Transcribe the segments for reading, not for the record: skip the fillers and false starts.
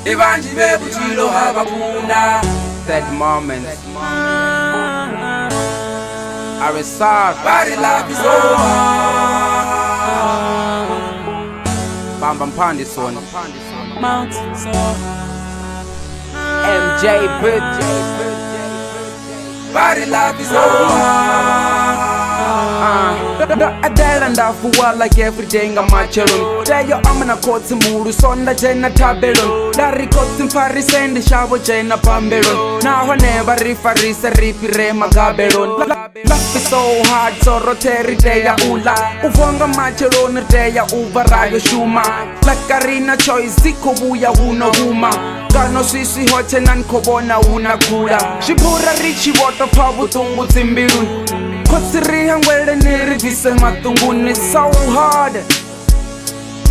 Evanji bebuchilo habakuna. Sad moments are a sad. Body life is so hard. Bhamba Mpandi son. Mountains so MJ Bridge. Body life is so hard. I tell and I for like every day I'm matching. Tell you I'm gonna call some mood, son that Jenna Tabelon. Larry got in Paris and the shower Jenna Pambelon. Now I never referees a ripire Magabelon. Life is so hard, so rotary day ula. Uvonga machelon day uvarayo shuma. Like Karina choice, Zikobuya uno huma. Gano sisi hote nan kobona una kula. Shibura richi water pabu tungu timbirun. Kosirihan welde nirivise matungun. It's so hard.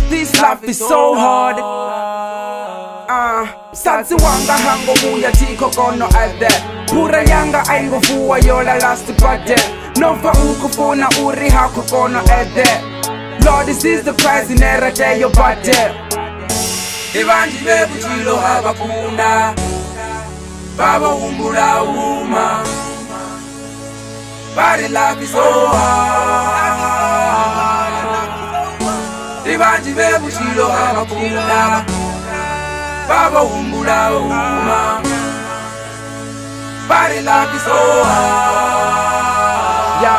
This life is so hard. Satsi wanga hango muya tiko kono ade. Pura yanga aingo fuwa yola lasti pate. Nova ukufuna uri hako kono ede. Lord, this is the price in era day your bate. Evanji bebuchilo habakuna. Baba umbula uma. Body life is so hard. Evanji bebuchilo habakuna. Baba umbula uma. Body life is so hard. Yo,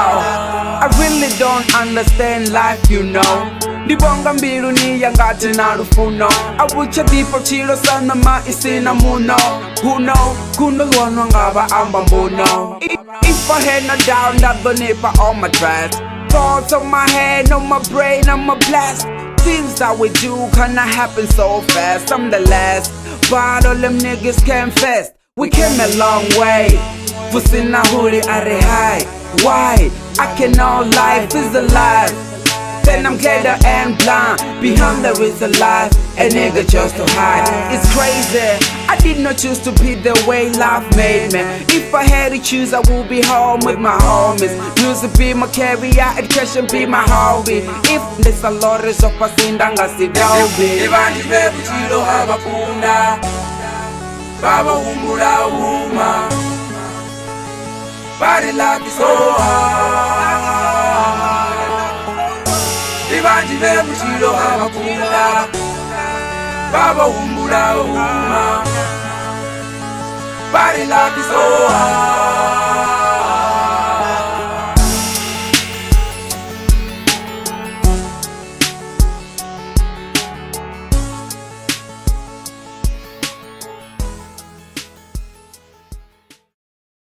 I really don't understand life, you know. Dibonga mbilu ni yangati na rufuno. Abucha dipo chilo sana ma isina muno. Who know, kundo luano ngaba amba mbuno. If I had no doubt, not the nipper on my dress. Thoughts on my head, on my brain, on my blast. Things that we do kinda happen so fast. I'm the last, but all them niggas came fast. We came a long way. Fusina huli are high. Why? I can know life is a lie. Then I'm glitter and blind. Behind there is a life, a nigga just to hide. It's crazy. I did not choose to be the way life made me. If I had to choose, I would be home with my homies. Music be my career, education be my hobby. If there's a lot of passindanga sidobi. Evanji bebuchilo habakuna. Baba umbula uma. Body life is so hard. Evanji bebuchilo habakuna. Baba umbula uma. Body life is so hard.